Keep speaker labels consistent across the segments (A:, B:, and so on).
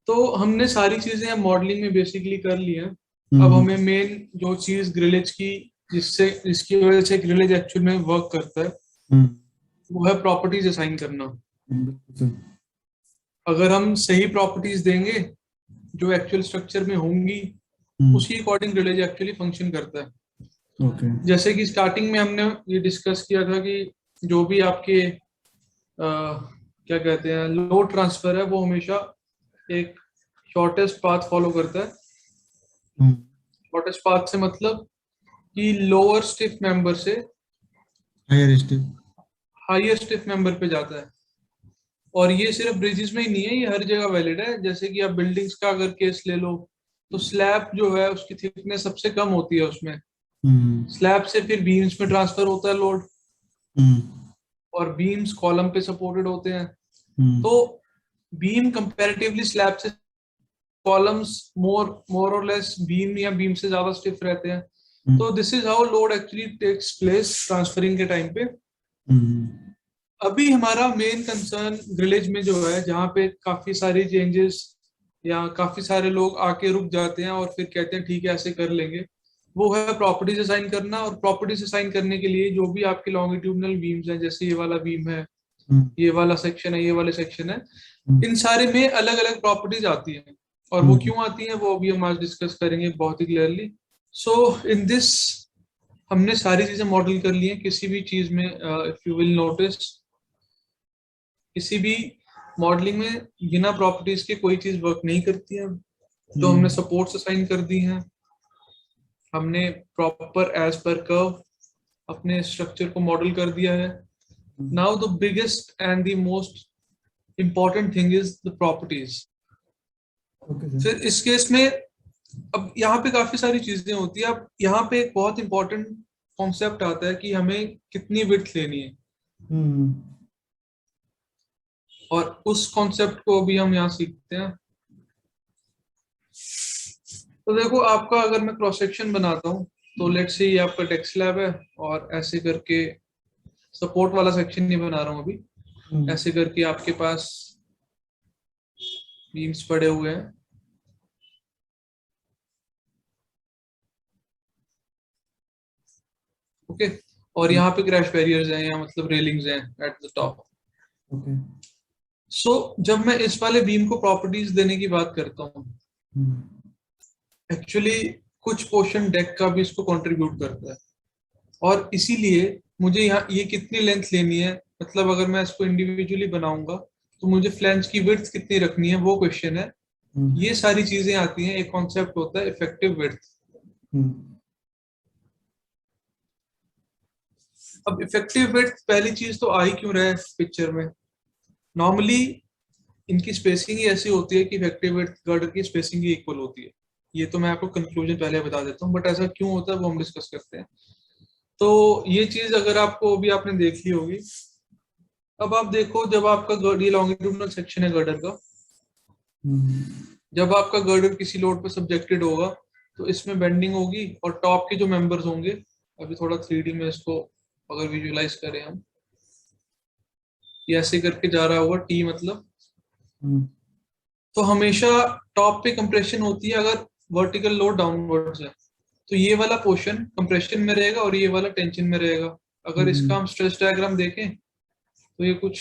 A: तो हमने सारी चीजें मॉडलिंग में बेसिकली कर ली हैं। अब
B: हम्म।
A: हमें मेन जो चीज ग्रिलेज की, जिसकी वजह से ग्रिलेज एक्चुअल में वर्क करता है,
B: हम्म।
A: वो है प्रॉपर्टीज असाइन करना।
B: बिल्कुल सही।
A: अगर हम सही प्रॉपर्टीज देंगे जो एक्चुअल स्ट्रक्चर में होंगी,
B: हम्म।
A: उसी अकॉर्डिंग ग्रिलेज एक्चुअली फंक्शन करता है।
B: ओके।
A: जैसे कि स्टार्टिंग में हमने ये डिस्कस किया था कि जो भी आपके क्या कहते हैं लोड ट्रांसफर है, वो हमेशा एक शॉर्टेस्ट पाथ फॉलो करता है।
B: हम्म।
A: शॉर्टेस्ट पाथ से मतलब कि लोअर स्टिफ मेंबर से
B: higher stiff.
A: Highest stiff member पे जाता है। और ये सिर्फ ब्रिजेस में ही नहीं है, ये हर जगह वैलिड है। जैसे कि आप बिल्डिंग्स का अगर केस ले लो, तो स्लैब जो है उसकी थिकनेस सबसे कम होती है उसमें।
B: हम्म।
A: स्लैब से फिर बीम्स में ट्रांसफर होता है लोड,
B: हम्म।
A: और बीम्स कॉलम पे सपोर्टेड होते हैं।
B: हम्म।
A: तो बीम कंपैरेटिवली स्लैब से, कॉलम्स मोर मोर और लेस बीम या बीम से ज्यादा स्टिफ रहते हैं।
B: हम्म।
A: तो this is how load actually takes place transferring के टाइम पे।
B: हम्म।
A: अभी हमारा मेन कंसर्न ग्रिलेज में जो है, जहाँ पे काफी सारी चेंजेस या काफी सारे लोग आके रुक जाते हैं और फिर कहते हैं ठीक है ऐसे कर लेंगे, वो है प्रॉपर्टीज असाइन करना। और प्रॉपर्टीज असाइन करने के लिए जो भी आपके लॉन्गिट्यूडनल बीम्स हैं, जैसे ये वाला बीम है,
B: हम्म।
A: ये वाला सेक्शन है, ये वाले सेक्शन है,
B: हम्म।
A: इन सारे में अलग अलग प्रॉपर्टीज आती हैं। और वो
B: हम्म।
A: क्यों आती हैं वो अभी हम आज डिस्कस करेंगे बहुत ही क्लियरली। सो इन दिस हमने सारी चीजें मॉडल कर ली हैं। किसी भी चीज में इफ यू विल नोटिस, किसी भी मॉडलिंग में बिना प्रॉपर्टीज के कोई चीज वर्क नहीं करती है। तो हमने
B: हम्म।
A: सपोर्ट्स असाइन कर दी हैं, हमने प्रॉपर एज पर कर्व अपने स्ट्रक्चर को मॉडल कर दिया है। Now the biggest and the most important thing is the properties.
B: Okay sir.
A: फिर इस केस में अब यहाँ पे काफी सारी चीजें होती है। अब यहाँ पे एक बहुत इंपॉर्टेंट कॉन्सेप्ट आता है कि हमें कितनी विड्थ लेनी है,
B: हम्म।
A: और उस कॉन्सेप्ट को अभी हम यहाँ सीखते हैं। तो देखो, आपका अगर मैं क्रॉस सेक्शन बनाता हूँ, तो लेट्स से ये आपका डेस्क स्लैब है, और ऐसे करके सपोर्ट वाला सेक्शन नहीं बना रहा हूँ अभी,
B: हम्म।
A: ऐसे करके आपके पास बीम्स पड़े हुए हैं। ओके, और यहाँ पे क्रैश बैरियर्स हैं या मतलब रेलिंग्स हैं एट द टॉप।
B: ओके।
A: सो जब मैं इस वाले बीम को प्रॉपर्टीज देने की बात करता हूँ,
B: हम्म।
A: एक्चुअली कुछ पोर्शन डेक का भी इसको कंट्रीब्यूट करता है। और इसीलिए मुझे यहाँ ये कितनी लेंथ लेनी है, मतलब अगर मैं इसको इंडिविजुअली बनाऊंगा तो मुझे फ्लैंज की विड्थ कितनी रखनी है, वो क्वेश्चन है।
B: हम्म।
A: ये सारी चीजें आती हैं। एक कॉन्सेप्ट होता है इफेक्टिव विड्थ।
B: हम्म।
A: अब इफेक्टिव विड्थ पहली चीज तो आ ही क्यों रहा है पिक्चर में। नॉर्मली इनकी स्पेसिंग ही ऐसी होती है कि इफेक्टिव विड्थ गर्डर की स्पेसिंग ही इक्वल होती है। ये तो मैं आपको कंक्लूजन पहले बता देता हूँ, बट ऐसा क्यों होता है वो हम डिस्कस करते हैं। तो ये चीज अगर आपको अभी आपने देख ली होगी। अब आप देखो, जब आपका ये लॉन्गिट्यूडनल सेक्शन है गर्डर का,
B: हम्म।
A: जब आपका गर्डर किसी लोड पर सब्जेक्टेड होगा, तो इसमें बेंडिंग होगी, और टॉप के जो मेंबर्स होंगे, अभी थोड़ा 3D में इसको अगर विजुअलाइज करें हम, ये ऐसे करके जा रहा होगा टी मतलब।
B: हम्म।
A: तो हमेशा टॉप पे कंप्रेशन होती है अगर वर्टिकल लोड डाउनवर्ड्स है, तो ये वाला पोर्शन कंप्रेशन में रहेगा और ये वाला टेंशन में रहेगा। अगर इसका
B: हम्म।
A: हम स्ट्रेस डायग्राम देखें, तो ये कुछ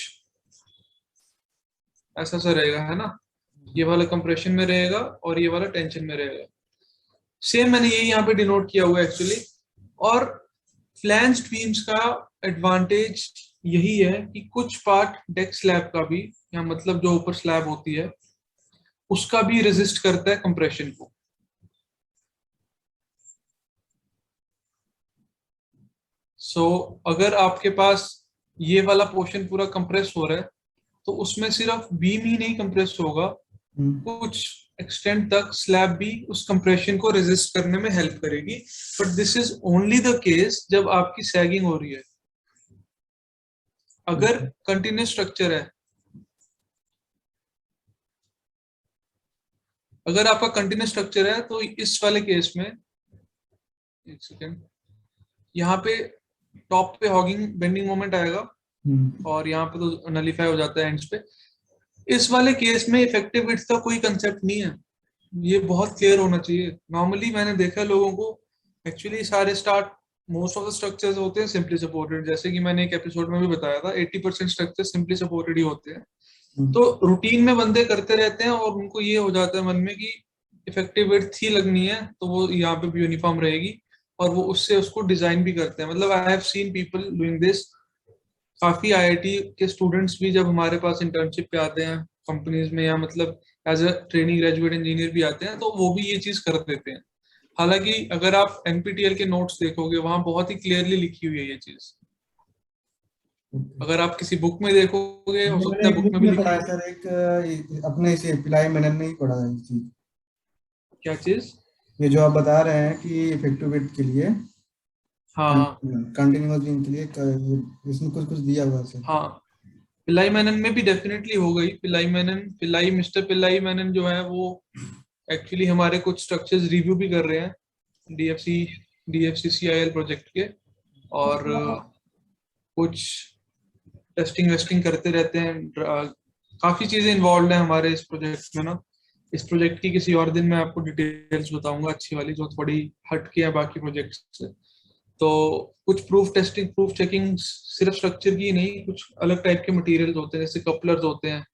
A: ऐसा सा रहेगा, है ना। ये वाला कंप्रेशन में रहेगा और ये वाला टेंशन में रहेगा। सेम मैंने यही यहाँ पे डिनोट किया हुआ है एक्चुअली। और फ्लैंज्ड बीम्स का एडवांटेज यही है कि कुछ पार्ट डेक स्लैब का भी, या मतलब जो ऊपर स्लैब होती है उसका भी रेजिस्ट करता है कंप्रेशन को। अगर आपके पास ये वाला पोर्शन पूरा कंप्रेस हो रहा है, तो उसमें सिर्फ बीम ही नहीं कंप्रेस होगा,
B: हम्म।
A: कुछ एक्सटेंड तक स्लैब भी उस कंप्रेशन को रेजिस्ट करने में हेल्प करेगी। But this is only the case जब आपकी सैगिंग हो रही है। अगर
B: ओके।
A: कंटिन्यूस स्ट्रक्चर है, अगर आपका कंटिन्यूस स्ट्रक्चर है, तो इस वाले केस में, एक सेकेंड, यहाँ पे टॉप पे हॉगिंग बेंडिंग मोमेंट आएगा,
B: हम्म।
A: और यहाँ पे तो नलीफाई हो जाता है एंड्स पे। इस वाले केस में इफेक्टिव विड्थ का कोई कंसेप्ट नहीं है, ये बहुत क्लियर होना चाहिए। नॉर्मली मैंने देखा है लोगों को, एक्चुअली सारे start most of the structures होते हैं सिंपली सपोर्टेड, जैसे कि मैंने एक एपिसोड में भी बताया था 80% स्ट्रक्चर सिंपली सपोर्टेड ही होते हैं। तो रूटीन में बंदे करते रहते हैं और उनको ये हो जाता है मन में कि इफेक्टिव विड्थ ही लगनी है तो वो यहाँ पे भी यूनिफॉर्म रहेगी, और वो उससे उसको डिजाइन भी करते हैं। मतलब I have seen people doing this. काफी आईआईटी के स्टूडेंट्स भी जब हमारे पास इंटर्नशिप पे आते हैं कंपनीज में, या मतलब as a training graduate engineer भी आते हैं, तो वो भी ये चीज कर देते हैं। हालांकि अगर आप एनपीटीईएल के नोट्स देखोगे वहां बहुत ही क्लियरली लिखी हुई है ये चीज। अगर आप किसी बुक में देखोगे, हो सकता
B: मैंने
A: है
B: एक
A: बुक
B: बुक
A: में भी
B: में
A: लिखी
B: पढ़ा है
A: हो।
B: सर, अपने इसे पिलाई मेनन ने ही पढ़ा है ये चीज।
A: क्या चीज?
B: ये जो आप बता रहे हैं कि इफेक्टिव वेट के लिए,
A: हाँ
B: कंटिन्यूअस बीम के लिए इसमें कुछ कुछ दिया हुआ है सर।
A: हाँ, पिलाई मैनन में भी डेफिनेटली हो गई। पिलाई मैनन, पिलाई मिस्टर पिलाई मैनन जो है वो एक्चुअली हमारे कुछ स्ट्रक्चर्स रिव्यू भी कर रहे हैं डीएफसीसीआईएल प्रोजेक्ट के, और कुछ टेस्टिंग वेस्टिंग करते रहते हैं। काफी चीजें इन्वॉल्व है हमारे इस प्रोजेक्ट में ना। इस प्रोजेक्ट की किसी और दिन मैं आपको डिटेल्स बताऊंगा अच्छी वाली, जो थोड़ी हटके है बाकी प्रोजेक्ट से। तो कुछ प्रूफ टेस्टिंग प्रूफ चेकिंग सिर्फ स्ट्रक्चर की नहीं, कुछ अलग टाइप के मटेरियल्स होते हैं, जैसे कपलर्स होते हैं।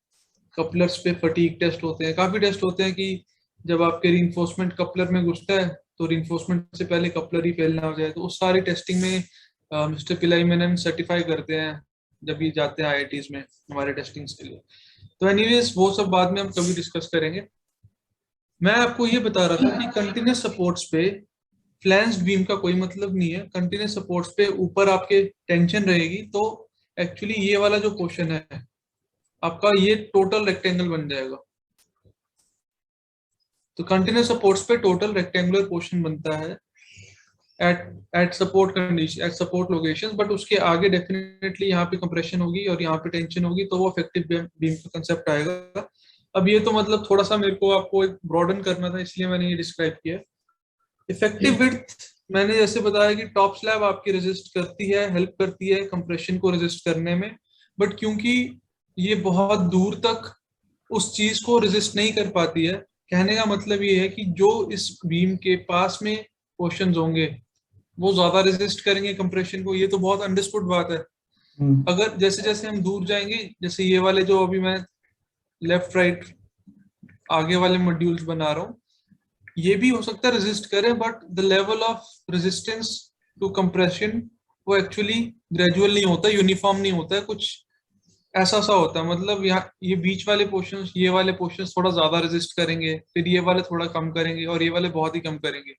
A: कपलर्स पे फटीग टेस्ट होते हैं, काफी टेस्ट होते हैं कि जब आपके रीइंफोर्समेंट कपलर में घुसता है तो रीइंफोर्समेंट से पहले कपलर ही फेल ना हो जाए। तो उस सारी टेस्टिंग में मिस्टर पिलाई मैनन सर्टिफाई करते हैं जब ये जाते हैं आईआईटीज में हमारे टेस्टिंग्स के लिए। तो एनीवेज वो सब बाद में हम कभी डिस्कस करेंगे। मैं आपको ये बता रहा था कि कंटिन्यूस सपोर्ट्स पे फ्लैंज्ड बीम का कोई मतलब नहीं है। कंटिन्यूस सपोर्ट्स पे ऊपर आपके टेंशन रहेगी, तो एक्चुअली ये वाला जो पोर्शन है आपका, ये टोटल रेक्टेंगल बन जाएगा। तो कंटिन्यूस सपोर्ट्स पे टोटल रेक्टेंगुलर पोर्शन बनता है at at support condition, at support locations. But उसके आगे डेफिनेटली यहाँ पे कंप्रेशन होगी और यहाँ पे टेंशन होगी, तो वो इफेक्टिव बीम का कंसेप्ट आएगा। अब ये तो मतलब थोड़ा सा मेरे को आपको एक ब्रॉडन करना था, इसलिए मैंने ये डिस्क्राइब किया। इफेक्टिव विड्थ मैंने जैसे बताया कि टॉप स्लैब आपकी रेजिस्ट करती है, हेल्प करती है कंप्रेशन को रेजिस्ट करने में। बट क्योंकि ये बहुत दूर तक उस चीज को रेजिस्ट नहीं कर पाती है, कहने का मतलब ये है कि जो इस बीम के पास में पोर्शंस होंगे वो ज्यादा रेजिस्ट करेंगे कंप्रेशन को। ये तो बहुत अंडरस्टूड बात है। अगर जैसे जैसे हम दूर जाएंगे, जैसे ये वाले जो अभी मैं लेफ्ट राइट आगे वाले मॉड्यूल्स बना रहा हूँ, ये भी हो सकता है रेजिस्ट करें, but the level of resistance to compression वो एक्चुअली ग्रेजुअल नहीं होता, यूनिफॉर्म नहीं होता है, कुछ ऐसा सा होता है। मतलब यहाँ ये बीच वाले पोर्शंस, ये वाले पोर्शंस थोड़ा ज्यादा रेजिस्ट करेंगे, फिर ये वाले थोड़ा कम करेंगे, और ये वाले बहुत ही कम करेंगे।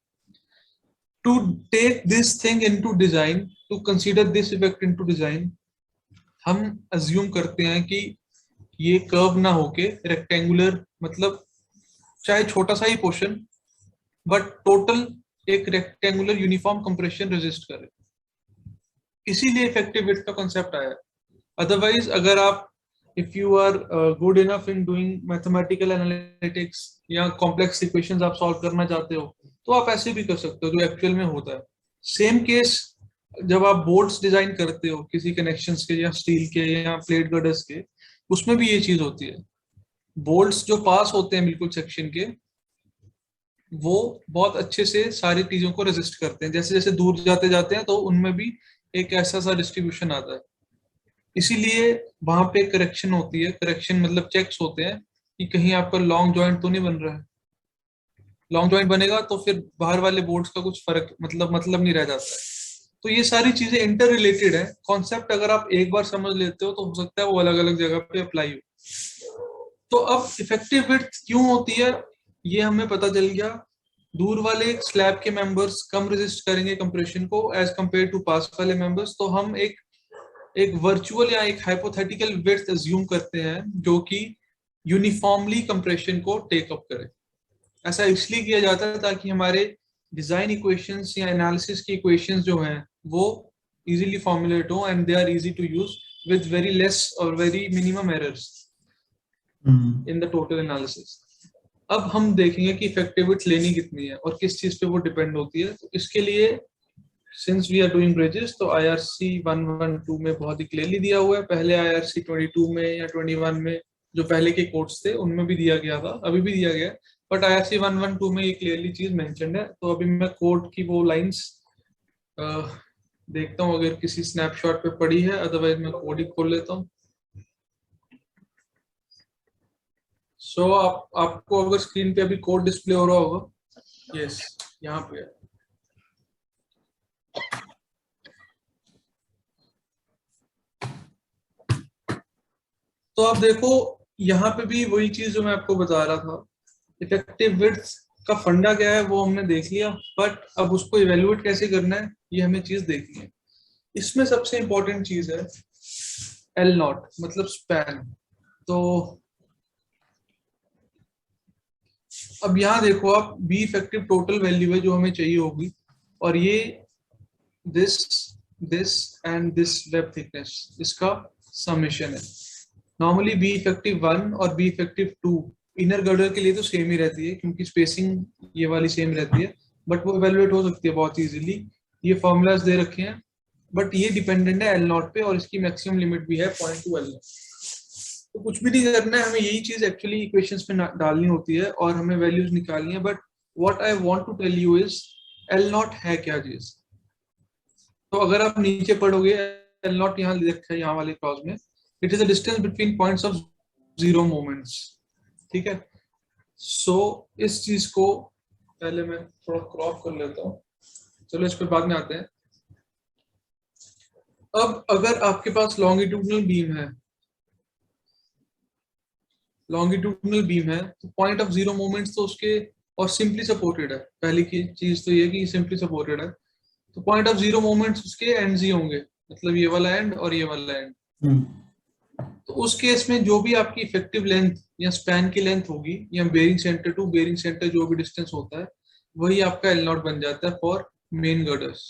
A: To take this thing into design, to consider this effect into design, हम अज्यूम करते हैं कि ये कर्व ना होके रेक्टेंगुलर, मतलब चाहे छोटा सा ही पोर्शन, बट टोटल एक रेक्टेंगुलर यूनिफॉर्म कंप्रेशन रेजिस्ट करे। इसीलिए इफेक्टिव विड्थ का कॉन्सेप्ट आया। अदरवाइज अगर आप if you are good enough in doing mathematical analytics या कॉम्प्लेक्स इक्वेशंस आप सॉल्व करना चाहते हो, तो आप ऐसे भी कर सकते हो जो एक्चुअल में होता है। सेम केस जब आप बोल्ट्स डिजाइन करते हो किसी कनेक्शंस के, या स्टील के या प्लेट गर्डर्स के, उसमें भी ये चीज होती है। बोल्ट्स जो पास होते हैं बिल्कुल सेक्शन के, वो बहुत अच्छे से सारी चीजों को रेजिस्ट करते हैं। जैसे जैसे दूर जाते जाते हैं तो उनमें भी एक ऐसा सा डिस्ट्रीब्यूशन आता है। इसीलिए वहां पे करेक्शन होती है। करेक्शन मतलब चेक्स होते हैं कि कहीं आपका लॉन्ग जॉइंट तो नहीं बन रहा है। लॉन्ग जॉइंट बनेगा तो फिर बाहर वाले बोर्ड्स का कुछ फर्क मतलब नहीं रह जाता है। तो ये सारी चीजें इंटर रिलेटेड है। कॉन्सेप्ट अगर आप एक बार समझ लेते हो तो हो सकता है वो अलग अलग जगह पे अप्लाई हो। तो अब इफेक्टिव विड्थ क्यों होती है ये हमें पता चल गया। दूर वाले स्लैब के मेंबर्स कम रेजिस्ट करेंगे कंप्रेशन को एज कंपेयर टू पास वाले मेंबर्स। तो हम एक वर्चुअल या एक हाइपोथेटिकल विड्थ अज्यूम करते हैं जो कि यूनिफॉर्मली कंप्रेशन को टेक अप करे। ऐसा इसलिए किया जाता है ताकि हमारे डिजाइन इक्वेशंस या एनालिसिस की इक्वेशंस जो हैं वो इजीली फॉर्मुलेट हो and they are easy to use with very less और very minimum errors in the total analysis. अब हम देखेंगे कि इफेक्टिव विड्थ लेनी कितनी है और किस चीज पे वो डिपेंड होती है। तो इसके लिए since we are doing bridges, तो IRC 112 में बहुत ही क्लियरली दिया हुआ है। पहले IRC 22 में या 21 में जो पहले के कोड्स थे उनमें भी दिया गया था, अभी भी दिया गया है, बट IRC 112 में ये क्लियरली चीज मेंशन्ड है। तो अभी मैं कोड की वो लाइंस देखता हूँ अगर किसी स्नैपशॉट पे पड़ी है, अदरवाइज मैं कोड ही खोल लेता हूँ। सो आपको अगर स्क्रीन पे अभी कोड डिस्प्ले हो रहा होगा, यस यहाँ पे है। तो आप देखो यहाँ पे भी वही चीज जो मैं आपको बता रहा था, इफेक्टिव विड्थ का फंडा क्या है वो हमने देख लिया, बट अब उसको इवेल्युएट कैसे करना है ये हमें चीज देखनी है। इसमें सबसे इंपॉर्टेंट चीज है एल नॉट, मतलब स्पैन। तो अब यहाँ देखो आप, बी इफेक्टिव टोटल वैल्यू है जो हमें चाहिए होगी, और ये this this and this web thickness, इसका समेशन है। नॉर्मली बी इफेक्टिव 1 और बी इफेक्टिव 2 इनर गर्डर के लिए तो सेम ही रहती है क्योंकि स्पेसिंग ये वाली सेम रहती है, बट वो इवेलुएट हो सकती है बहुत इजीली। ये फॉर्मूलाज दे रखे हैं, बट ये डिपेंडेंट है एल नॉट पे, और इसकी मैक्सिमम लिमिट भी है 0.2 एल नॉट। तो कुछ भी नहीं करना है, हमें यही चीज एक्चुअली इक्वेशंस में डालनी होती है और हमें वैल्यूज निकालनी है। But what I want to tell you is L naught है क्या चीज। तो अगर आप नीचे पढ़ोगे, एल नॉट यहाँ लिखा है यहाँ वाले क्लॉज में, it is a distance between points of zero moments. ठीक है, सो इस चीज को पहले मैं थोड़ा क्रॉप कर लेता हूँ, चलो इस पर बाद में आते हैं। अब अगर आपके पास लॉन्गिट्यूडनल बीम है, लॉन्गिट्यूडनल बीम है, तो पॉइंट ऑफ जीरो मोमेंट्स तो उसके, और सिंपली सपोर्टेड है, पहली की चीज तो ये कि सिंपली सपोर्टेड है, तो पॉइंट ऑफ जीरो मोमेंट्स उसके एंड्स ही होंगे, मतलब ये वाला एंड और ये वाला एंड। तो उस केस में जो भी आपकी इफेक्टिव लेंथ या स्पैन की लेंथ होगी, या bearing centre to bearing centre जो भी डिस्टेंस होता है, वही आपका एल नॉट बन जाता है फॉर मेन गर्डर्स।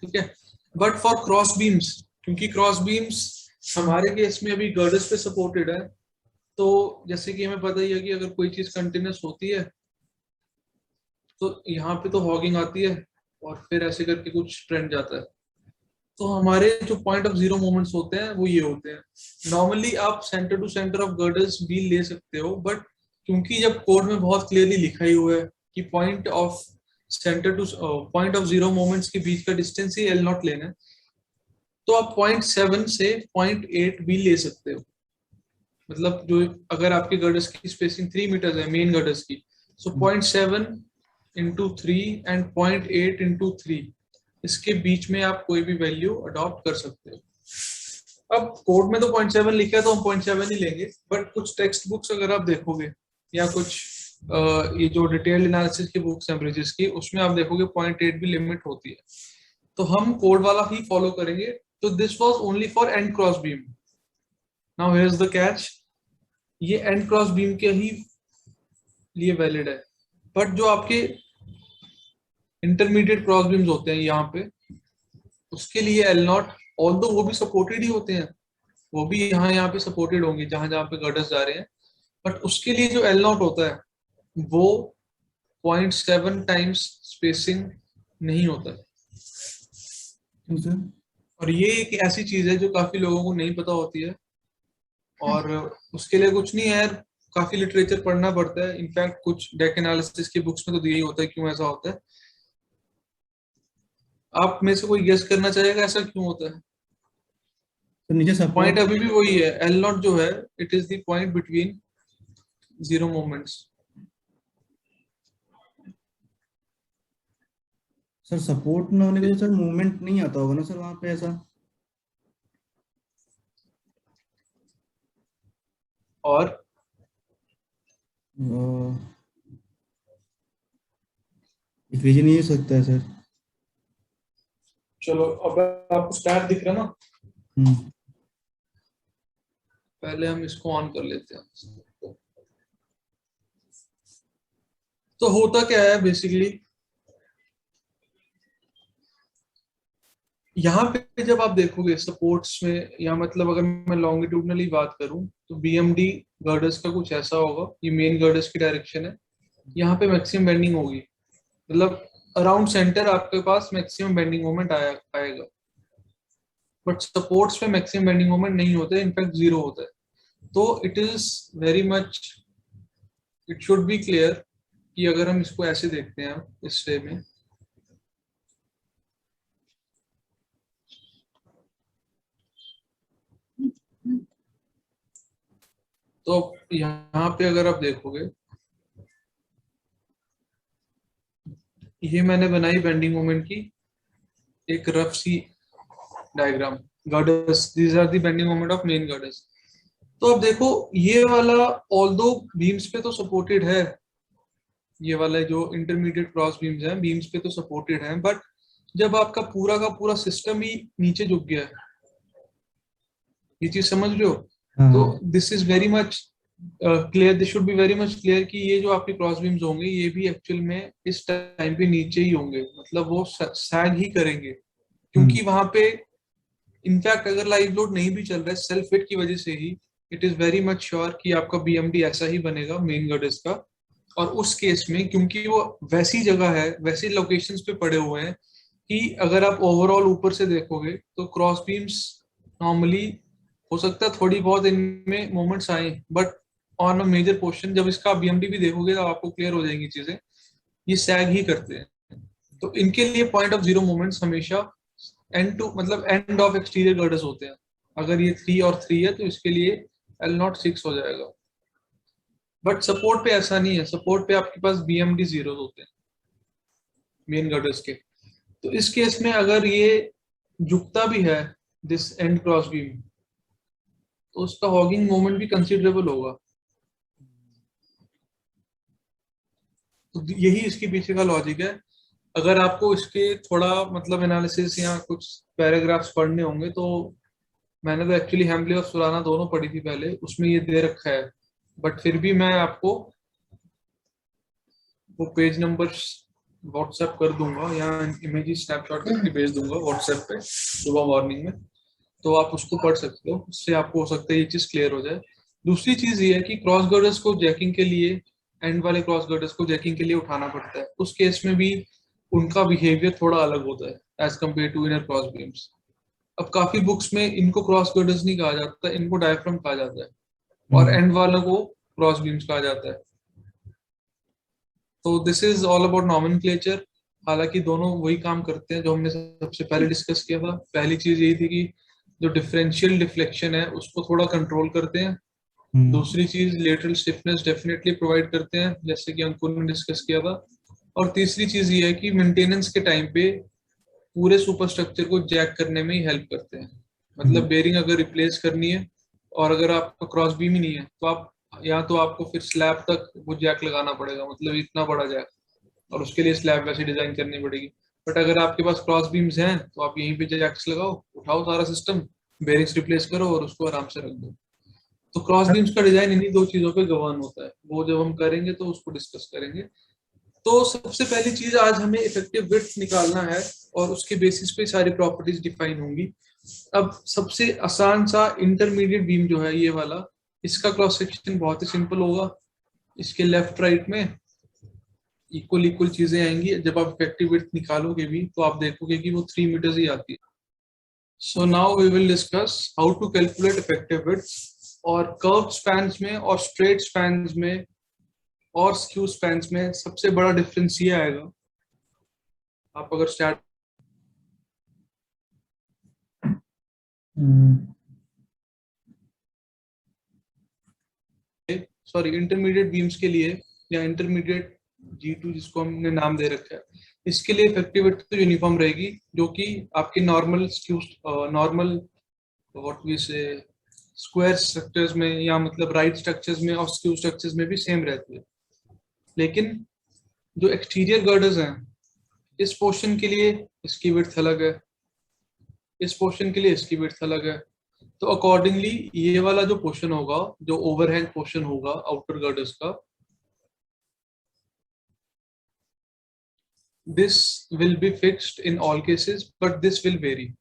A: ठीक है, बट फॉर क्रॉस बीम्स, क्योंकि क्रॉस बीम्स हमारे केस में अभी गर्डर्स पे सपोर्टेड है, तो जैसे कि हमें पता ही है कि अगर कोई चीज कंटिन्यूस होती है तो यहाँ पे तो हॉगिंग आती है और फिर ऐसे करके कुछ ट्रेंड जाता है। तो हमारे जो पॉइंट ऑफ जीरो मोमेंट्स होते हैं वो ये होते हैं। नॉर्मली आप centre to centre of girders भी ले सकते हो, बट क्योंकि जब कोड में बहुत क्लियरली लिखा ही हुआ है कि point of centre two point of zero moments के बीच का डिस्टेंस ही एल नॉट लेना है, तो आप 0.7 से 0.8 भी ले सकते हो। मतलब जो अगर आपके गर्डर्स की स्पेसिंग 3 मीटर है मेन गर्डर्स की, सो 0.7 इंटू 3 एंड 0.8 इंटू 3, इसके बीच में आप कोई भी वैल्यू अडॉप्ट कर सकते हो। अब कोड में तो 0.7 लिखा है तो हम 0.7 ही लेंगे, बट कुछ टेक्स्ट बुक्स अगर आप देखोगे या कुछ ये जो डिटेल्ड एनालिसिस की बुक्स हैं ब्रिजेस की, उसमें आप देखोगे 0.8 भी लिमिट होती है। तो हम कोड वाला ही फॉलो करेंगे। तो this was only for and cross beam. Now here is the catch, ये एंड क्रॉस बीम के ही लिए वैलिड है, बट जो आपके इंटरमीडिएट क्रॉस बीम्स होते हैं यहाँ पे, उसके लिए एल नॉट, ऑल्दो वो भी सपोर्टेड ही होते हैं, वो भी यहाँ पे सपोर्टेड होंगे जहां जहां पे गर्डर्स जा रहे हैं, बट उसके लिए जो एल नॉट होता है वो 0.7 टाइम्स स्पेसिंग नहीं होता है। और ये एक ऐसी चीज है जो काफी लोगों को नहीं पता होती है, और उसके लिए कुछ नहीं है, काफी लिटरेचर पढ़ना पड़ता है। इनफैक्ट कुछ डेक एनालिसिस की बुक्स में तो दिया ही होता है क्यों ऐसा होता है। आप में से कोई गेस करना चाहेगा ऐसा क्यों होता है?
B: तो नीचे
A: पॉइंट
B: सपोर्ट
A: अभी भी वही है, एल नॉट जो है it is the point between zero moments.
B: Sir support ना होने के तो सर मूवमेंट नहीं आता होगा ना सर वहां पे ऐसा।
A: और
B: इक्वेशन ये हो सकता है सर।
A: चलो अब आपको स्टार्ट दिख रहा ना,
B: हम्म।
A: पहले हम इसको ऑन कर लेते हैं। तो होता क्या है बेसिकली, यहाँ पे जब आप देखोगे सपोर्ट्स में, या मतलब अगर मैं लॉन्गिट्यूडनली बात करूं तो बीएमडी गर्डर्स का कुछ ऐसा होगा, ये मेन गर्डर्स की डायरेक्शन है, यहाँ पे मैक्सिमम बेंडिंग होगी, मतलब अराउंड सेंटर आपके पास मैक्सिमम बेंडिंग मोमेंट आएगा। बट सपोर्ट्स में मैक्सिमम बेंडिंग मोमेंट नहीं होता है, इनफैक्ट जीरो होता है. तो it is very much, it should B clear कि अगर हम इसको ऐसे देखते हैं इस वे में, तो यहाँ पे अगर आप देखोगे, ये मैंने बनाई बेंडिंग मोमेंट की एक रफ सी diagram. Girders, these are the bending moment of main girders. तो अब देखो ये वाला ऑल्दो बीम्स पे तो सपोर्टेड है, ये वाला जो इंटरमीडिएट क्रॉस बीम्स हैं बीम्स पे तो सपोर्टेड है, बट जब आपका पूरा का पूरा सिस्टम ही नीचे झुक गया है, ये चीज समझ रहे हो? तो this is very much clear, this should be very much clear कि ये जो आपके क्रॉस बीम्स होंगे ये भी एक्चुअल में इस टाइम पे नीचे ही होंगे, मतलब वो सैग ही करेंगे, क्योंकि वहां पे इनफैक्ट अगर लाइव लोड नहीं भी चल रहा है सेल्फ वेट की वजह से ही, it is very much sure कि आपका बीएमडी ऐसा ही बनेगा मेन गर्डर्स का. और उस केस में क्योंकि वो वैसी जगह है, वैसी लोकेशंस पे पड़े हुए हैं कि अगर आप ओवरऑल ऊपर से देखोगे तो क्रॉस बीम्स नॉर्मली हो सकता है थोड़ी बहुत इनमें मोमेंट्स आए, but on a major portion जब इसका बीएमडी भी देखोगे तो आपको क्लियर हो जाएंगी चीजें, ये सैग ही करते हैं. तो इनके लिए पॉइंट ऑफ जीरो मोमेंट्स हमेशा एंड टू मतलब एंड ऑफ एक्सटीरियर गर्डर्स होते हैं. अगर ये 3 और 3 है तो इसके लिए L0 6 हो जाएगा. बट सपोर्ट पे ऐसा नहीं है, सपोर्ट पे आपके पास BMD 0 होते हैं मेन गर्डर्स के. तो इस केस में अगर ये झुकता भी है दिस एंड क्रॉस बीम, तो उसका हॉगिंग मोमेंट भी कंसिडरेबल होगा. तो यही इसके पीछे का लॉजिक है. अगर आपको इसके थोड़ा मतलब एनालिसिस या कुछ पैराग्राफ्स पढ़ने होंगे तो मैंने तो एक्चुअली हैम्बली और सुलाना दोनों पढ़ी थी पहले, उसमें ये दे रखा है, बट फिर भी मैं आपको वो पेज नंबर्स व्हाट्सएप कर दूंगा या इमेज स्नैपशॉट करके भेज दूंगा व्हाट्सएप पे सुबह मॉर्निंग में, तो आप उसको पढ़ सकते हो, उससे आपको हो सकता है ये चीज क्लियर हो जाए. दूसरी चीज ये है कि क्रॉस गर्डर्स को जैकिंग के लिए, एंड वाले क्रॉस गर्डर्स को जैकिंग के लिए उठाना पड़ता है, उस केस में भी उनका बिहेवियर थोड़ा अलग होता है as compared to inner cross beams. अब काफी बुक्स में इनको क्रॉस गर्डर्स नहीं कहा जाता, इनको डायफ्राम कहा जाता है, और एंड वालों को क्रॉस बीम्स कहा जाता है. तो this is all about nomenclature. हालांकि दोनों वही काम करते हैं जो हमने सबसे पहले डिस्कस किया था. पहली चीज यही थी कि जो डिफरेंशियल डिफ्लेक्शन है उसको थोड़ा कंट्रोल करते हैं. दूसरी चीज लेटरल स्टिफनेस डेफिनेटली प्रोवाइड करते हैं, जैसे कि अंकुर ने डिस्कस किया था. और तीसरी चीज ये है कि मेंटेनेंस के टाइम पे पूरे सुपरस्ट्रक्चर को जैक करने में ही हेल्प करते हैं. मतलब बेरिंग अगर रिप्लेस करनी है और अगर आपका क्रॉस बीम ही नहीं है तो आप या तो आपको फिर स्लैब तक वो जैक लगाना पड़ेगा, मतलब इतना बड़ा जैक, और उसके लिए स्लैब वैसे डिजाइन करनी पड़ेगी. बट अगर आपके पास क्रॉस बीम्स हैं तो आप यहीं पे जैक्स लगाओ, उठाओ सारा सिस्टम, बेरिंग्स रिप्लेस करो और उसको आराम से रख दो. तो क्रॉस बीम्स का डिजाइन इन्हीं दो चीजों पे गवर्न होता है. वो जब हम करेंगे तो उसको डिस्कस करेंगे. तो सबसे पहली चीज आज हमें इफेक्टिव विड्थ निकालना है और उसके बेसिस पे सारी प्रॉपर्टीज डिफाइन होंगी. अब सबसे आसान सा इंटरमीडिएट बीम जो है ये वाला, इसका क्रॉस सेक्शन बहुत ही सिंपल होगा. इसके लेफ्ट राइट में इक्वल इक्वल चीजें आएंगी. जब आप इफेक्टिव विड्थ निकालोगे भी तो आप देखोगे कि वो 3 मीटर्स ही आती है. So now we will discuss how to calculate effective width. और कर्व स्पैन्स में और स्ट्रेट स्पैन्स में और स्क्यू स्पैन्स में सबसे बड़ा डिफरेंस ये आएगा. आप अगर स्टार्ट सॉरी इंटरमीडिएट बीम्स के लिए या इंटरमीडिएट G2 जिसको हमने नाम दे रखा है, इसके लिए इफेक्टिव विड्थ तो यूनिफॉर्म रहेगी, जो कि आपके normal skew normal what we say square structures में या मतलब राइट स्ट्रक्चर्स में और स्क्यू स्ट्रक्चर्स में भी सेम रहती है. लेकिन जो एक्सटीरियर गर्डर्स हैं, इस पोर्शन के लिए इसकी विड्थ अलग है, इस पोर्शन के लिए इसकी विड्थ अलग है. तो अकॉर्डिंगली ये वाला जो पोर्शन होगा, जो ओवरहैंग पोर्शन होगा आउटर गर्डर्स का, this will be fixed in all cases but this will very.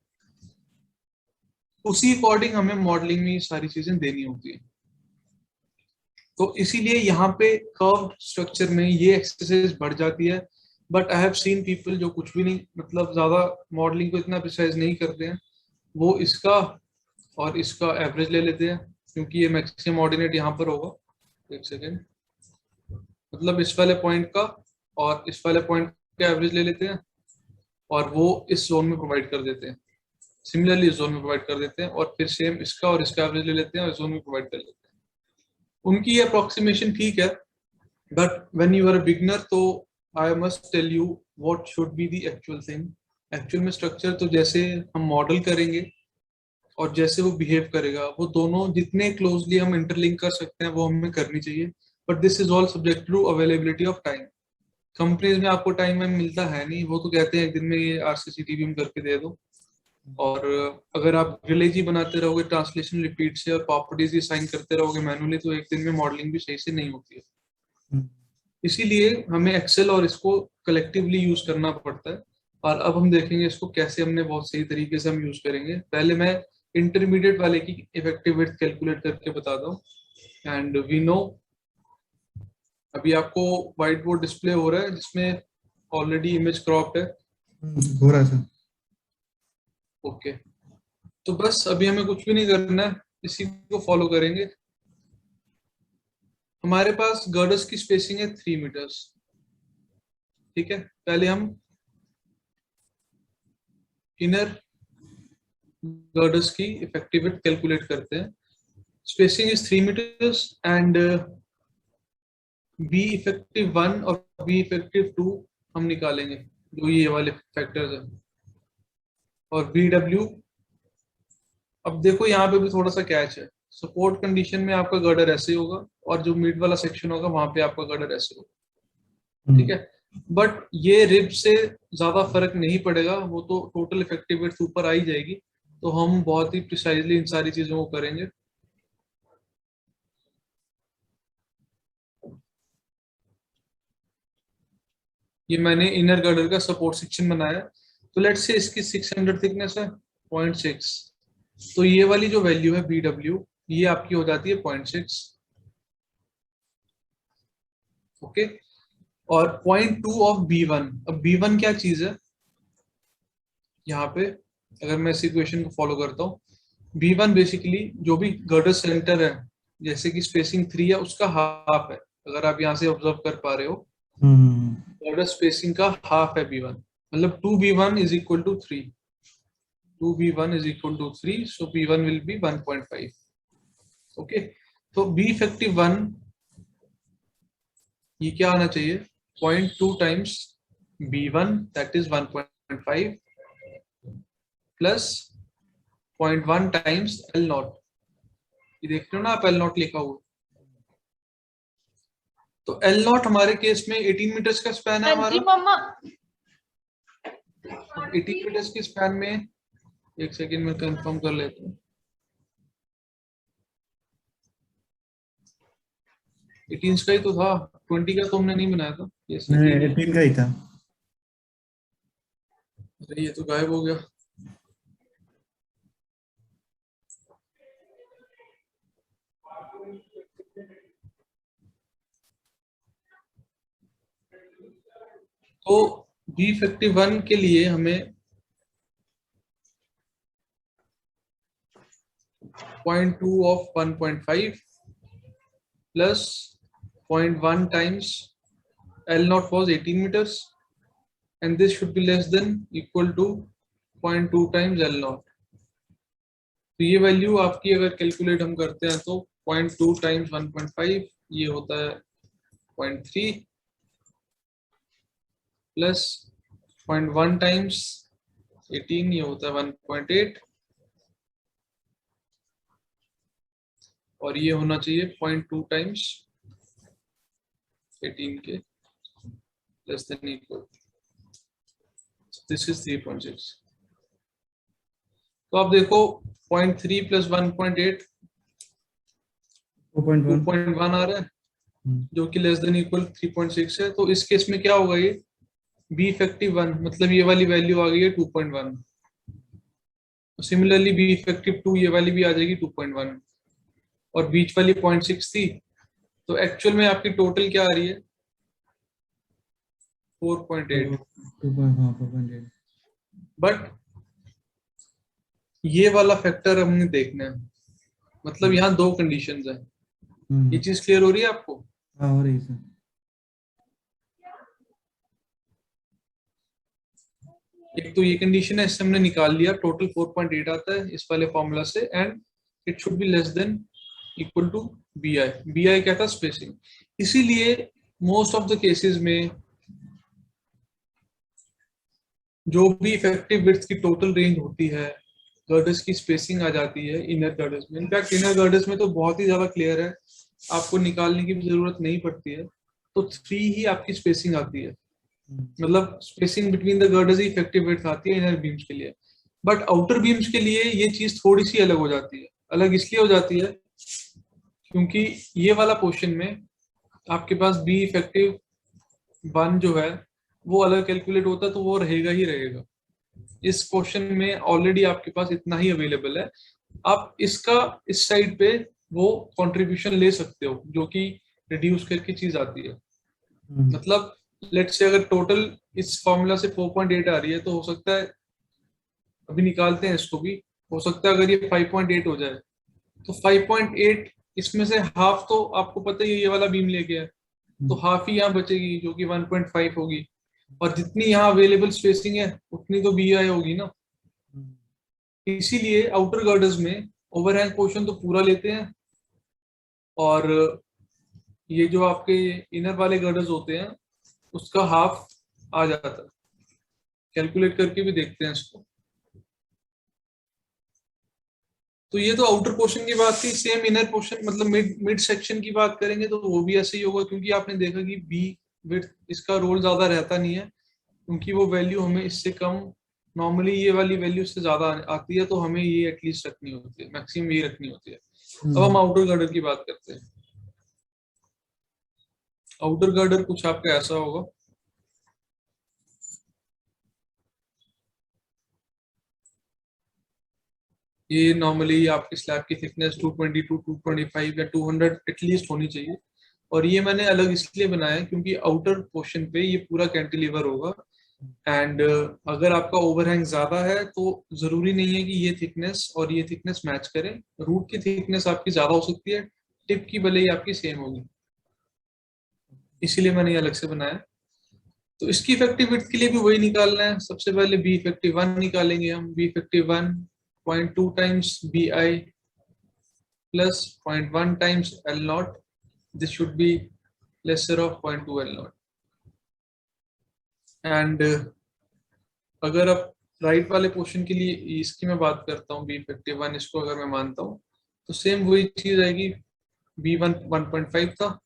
A: उसी अकॉर्डिंग हमें मॉडलिंग में ये सारी चीजें देनी होती है. तो इसीलिए यहाँ पे कर्व स्ट्रक्चर में ये एक्सरसाइज बढ़ जाती है. But I have seen people जो कुछ भी नहीं मतलब ज्यादा मॉडलिंग को इतना प्रिसाइज नहीं करते हैं, वो इसका और इसका एवरेज ले लेते हैं, क्योंकि ये मैक्सिमम ऑर्डिनेट यहाँ पर होगा। एक सेकेंड, मतलब इस वाले पॉइंट का और इस वाले पॉइंट का एवरेज ले लेते हैं और वो इस जोन में प्रोवाइड कर देते हैं, सिमिलरली इस जोन में प्रोवाइड कर देते हैं, और फिर सेम इसका और इसका एवरेज ले लेते हैं और इस जोन में प्रोवाइड कर लेते हैं। उनकी अप्रोक्सीमेशन ठीक है, but when you are a beginner तो I must tell you what should be the actual thing. Actual में स्ट्रक्चर तो जैसे हम मॉडल करेंगे और जैसे वो बिहेव करेगा, वो दोनों जितने क्लोजली हम इंटरलिंक कर सकते हैं वो हमें करनी चाहिए। But this is all subject to availability of time. Companies में आपको टाइम में मिलता है नहीं, वो तो कहते हैं एक दिन में ये आरसीसीटीवी में करके दे दो, और अगर आप रिलेज ही बनाते रहोगे ट्रांसलेशन रिपीट से और प्रॉपर्टीज ही साइन करते रहोगे मैनुअली, तो एक दिन में मॉडलिंग भी सही से नहीं होती है। इसीलिए हमें एक्सेल और इसको कलेक्टिवली यूज करना पड़ता है। और अब हम देखेंगे इसको कैसे हमने बहुत सही तरीके से हम यूज करेंगे। पहले मैं इंटरमीडिएट वाले की इफेक्टिव विड्थ कैलकुलेट करके बताता हूँ। एंड वी नो, अभी आपको व्हाइट बोर्ड डिस्प्ले हो रहा है जिसमें ऑलरेडी इमेज क्रॉप्ड है।
B: हो रहा है सर।
A: ओके, तो बस अभी हमें कुछ भी नहीं करना है, इसी को फॉलो करेंगे। हमारे पास गर्डर्स की स्पेसिंग है 3 मीटर्स, ठीक है। पहले हम इनर गर्डर्स की इफेक्टिव विड्थ कैलकुलेट करते हैं। Spacing is 3 metres and B effective 1 और बी इफेक्टिव 2 हम निकालेंगे, जो ये वाले फैक्टर्स हैं। और बी डब्ल्यू, अब देखो यहाँ पे भी थोड़ा सा कैच है। सपोर्ट कंडीशन में आपका गर्डर ऐसे होगा और जो मिड वाला सेक्शन होगा वहां पे आपका गर्डर ऐसे होगा, ठीक है। बट ये रिब से ज्यादा फर्क नहीं पड़ेगा, वो तो टोटल इफेक्टिव विड्थ ऊपर आ ही जाएगी। तो हम बहुत ही प्रिसाइजली इन सारी चीजों को करेंगे। ये मैंने इनर गर्डर का सपोर्ट सेक्शन बनाया, तो लेट्स से इसकी 600 थिकनेस है 0.6, तो ये वाली जो वैल्यू है बी डब्ल्यू, ये आपकी हो जाती है 0.6, ओके। और 0.2 ऑफ B1, अब B1 क्या चीज है यहाँ पे, अगर मैं इस इक्वेशन को फॉलो करता हूँ, B1 बेसिकली जो भी गर्डर सेंटर है, जैसे कि स्पेसिंग 3 है उसका हाफ है, अगर आप यहाँ से ऑब्जर्व कर पा रहे हो। गर्डर स्पेसिंग का हाफ है B1, मतलब 2B1 is equal to 3, 2B1 is equal to 3, so B1 will be 1.5, okay. तो B इफेक्टिव 1, ये क्या आना चाहिए, 0.2 times B1 that is 1.5 plus 0.1 times L naught, ये देख रहे हो ना आप, L नॉट लिखा हुआ। तो L नॉट हमारे केस में 18 मीटर्स का स्पैन है हमारा। 18 मीटर्स के स्पैन में, एक सेकेंड में कंफर्म कर लेता हूँ, 18 का ही तो था, 20 का तो हमने नहीं बनाया था। ये
B: नहीं 18 का ही था।
A: अरे ये तो गायब हो गया। तो बी इफेक्टिव 1 के लिए हमें 0.2 of 1.5 plus 0.1 times L not was 18 meters and this should be less than equal to 0.2 times L not. तो ये वैल्यू आपकी अगर कैलकुलेट हम करते हैं तो 0.2 टाइम्स 1.5 ये होता है 0.3 प्लस 0.1 टाइम्स 18 ये होता है 1.8, और ये होना चाहिए 0.2 टाइम्स 18 के less than equal, this is 3.6। तो आप देखो 0.3 प्लस 1.8 2.1 आ रहा है, जो कि लेस देन इक्वल 3.6 है। तो इस केस में क्या होगा, ये बी इफेक्टिव 1, मतलब ये वाली वैल्यू आ गई है 2.1। सिमिलरली बी इफेक्टिव 2, ये वाली भी आ जाएगी 2.1, और बीच वाली 0.6 थी। तो एक्चुअल में आपकी टोटल क्या आ रही है 4.8। बट ये वाला फैक्टर हमने देखना है, मतलब यहाँ दो कंडीशंस हैं। ये चीज क्लियर हो रही है आपको?
B: हाँ हो रही है सर।
A: एक तो ये कंडीशन है, इससे हमने निकाल लिया टोटल 4.8 आता है इस वाले फॉर्मूला से, and it should be less than equal to B I. B I क्या था? स्पेसिंग। इसीलिए मोस्ट ऑफ द केसेस में जो भी इफेक्टिव विड्थ की टोटल रेंज होती है, गर्डर्स की स्पेसिंग आ जाती है इनर गर्डर्स में। इनफैक्ट इनर गर्डर्स में तो बहुत ही ज्यादा क्लियर है, आपको निकालने की भी जरूरत नहीं पड़ती है। तो 3 ही आपकी स्पेसिंग आती है, मतलब spacing between the girders he effective width आती है इनर बीम्स के लिए। बट आउटर बीम्स के लिए ये चीज थोड़ी सी अलग हो जाती है। अलग इसलिए हो जाती है क्योंकि ये वाला पोर्शन में आपके पास बी इफेक्टिव 1 जो है वो अलग कैलकुलेट होता है, तो वो रहेगा ही रहेगा। इस क्वेश्चन में ऑलरेडी आपके पास इतना ही अवेलेबल है। आप इसका इस साइड पे वो कंट्रीब्यूशन ले सकते हो जो कि रिड्यूस करके चीज आती है। मतलब लेट्स से अगर टोटल इस फॉर्मूला से 4.8 आ रही है, तो हो सकता है, अभी निकालते हैं इसको भी, हो सकता है अगर ये 5.8 हो जाए तो 5.8 इसमें से हाफ तो आपको पता ही है ये वाला बीम लेके है, तो हाफ ही यहाँ बचेगी जो कि 1.5 होगी। और जितनी यहाँ अवेलेबल स्पेसिंग है उतनी तो बी आई होगी ना। इसीलिए आउटर गर्डर्स में ओवरहैंग पोर्शन तो पूरा लेते हैं, और ये जो आपके इनर वाले गर्डर्स होते हैं उसका हाफ आ जाता है। कैलकुलेट करके भी देखते हैं इसको। तो ये तो आउटर पोर्शन की बात थी। सेम इनर पोर्शन मतलब मिड सेक्शन की बात करेंगे तो वो भी ऐसे ही होगा, क्योंकि आपने देखा कि बी विड्थ इसका रोल ज्यादा रहता नहीं है, क्योंकि वो वैल्यू हमें इससे कम, नॉर्मली ये वाली वैल्यू इससे ज्यादा आती है, तो हमें ये एटलीस्ट रखनी होती है, मैक्सिमम ये रखनी होती है। अब हम आउटर गर्डर की बात करते हैं। आउटर गर्डर कुछ आपका ऐसा होगा, ये नॉर्मली आपकी स्लैब की थिकनेस 220 टू 225 या 200 एटलीस्ट होनी चाहिए। और ये मैंने अलग इसलिए बनाया है क्योंकि आउटर पोर्शन पे ये पूरा कैंटिलीवर होगा, एंड अगर आपका ओवरहैंग ज्यादा है तो जरूरी नहीं है कि ये थिकनेस और ये थिकनेस मैच करें। रूट की थिकनेस आपकी ज्यादा हो सकती है, टिप की भले ही आपकी सेम होगी, इसीलिए मैंने ये अलग से बनाया। तो इसकी इफेक्टिव विड्थ के लिए भी वही निकालना है। सबसे पहले बी इफेक्टिव 1 निकालेंगे हम। B effective 1 0.2 times B I plus 0.1 times L naught. This should be lesser of 0.2 L naught. And अगर आप राइट वाले पोर्शन के लिए इसकी मैं बात करता हूँ, बी इफेक्टिव 1 इसको अगर मैं मानता हूँ, तो सेम वही चीज आएगी। बी 1 1.5 था,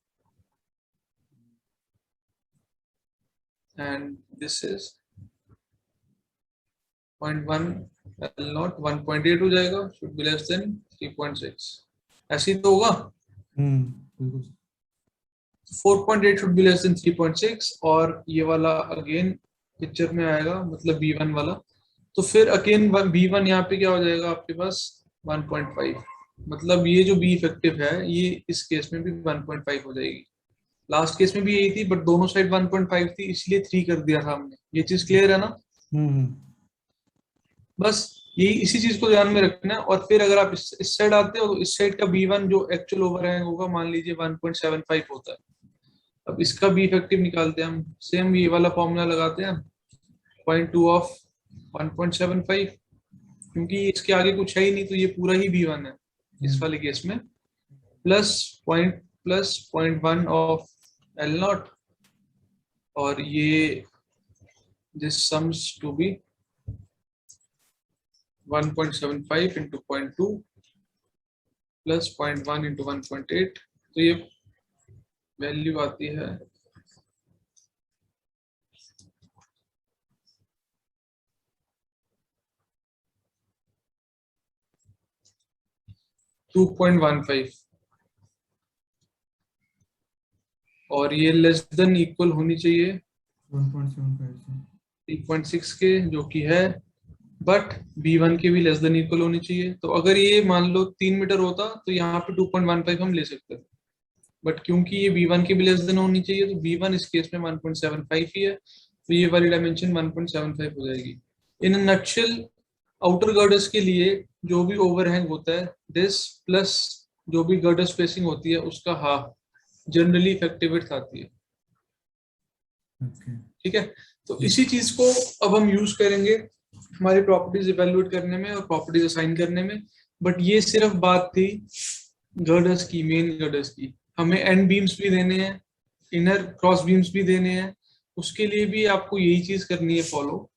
A: and this is 0.1 L not 1.8 हो जाएगा, शुड बी लेस देन 3.6। ऐसे ही तो होगा। 4.8 शुड बी लेस देन 3.6, और ये वाला अगेन पिक्चर में आएगा, मतलब B1 वाला। तो फिर अगेन B1 यहाँ पे क्या हो जाएगा आपके पास 1.5। मतलब ये जो बी इफेक्टिव है ये इस केस में भी 1.5 हो जाएगी। लास्ट केस में भी यही थी, बट दोनों साइड 1.5 थी, इसलिए 3 कर दिया था हमने। ये चीज क्लियर है ना? बस यही इसी चीज को ध्यान में रखना है। और फिर अगर आप इस साइड आते हो तो इस साइड का B1 जो एक्चुअल ओवरहैंग होगा, मान लीजिए 1.75 होता है। अब इसका बी इफेक्टिव निकालते हैं हम। सेम ये वाला फॉर्मूला लगाते हैं, 0.2 ऑफ 1.75, क्योंकि इसके आगे कुछ है ही नहीं, तो ये पूरा ही B1 है इस वाले केस में, प्लस 0.1 ऑफ एल नॉट, और ये this sums to be 1.75 into 0.2 plus 0.1 into 1.8। तो ये वैल्यू आती है 2.15, और ये लेस देन इक्वल होनी चाहिए 3.6 के, जो कि है, बट B1 के भी लेस देन इक्वल होनी चाहिए। तो अगर ये मान लो 3 मीटर होता तो यहाँ पे 2.15 हम ले सकते थे, बट क्योंकि ये B1 के भी लेस देन होनी चाहिए, तो B1 इस केस में 1.75 ही है, तो ये वाली डायमेंशन 1.75 हो जाएगी। इन नटशेल आउटर गर्डर्स के लिए जो भी ओवरहैंग होता है दिस प्लस जो भी गर्डर स्पेसिंग होती है उसका हाफ जनरली इफेक्टिव विड्थ आती है।
B: ओके।
A: ठीक है, तो इसी चीज को अब हम यूज करेंगे हमारी प्रॉपर्टीज इवेल्युएट करने में और प्रॉपर्टीज असाइन करने में। बट ये सिर्फ बात थी गर्डर्स की, मेन गर्डर्स की। हमें एंड बीम्स भी देने हैं, इनर क्रॉस बीम्स भी देने हैं, उसके लिए भी आपको यही चीज करनी है फॉलो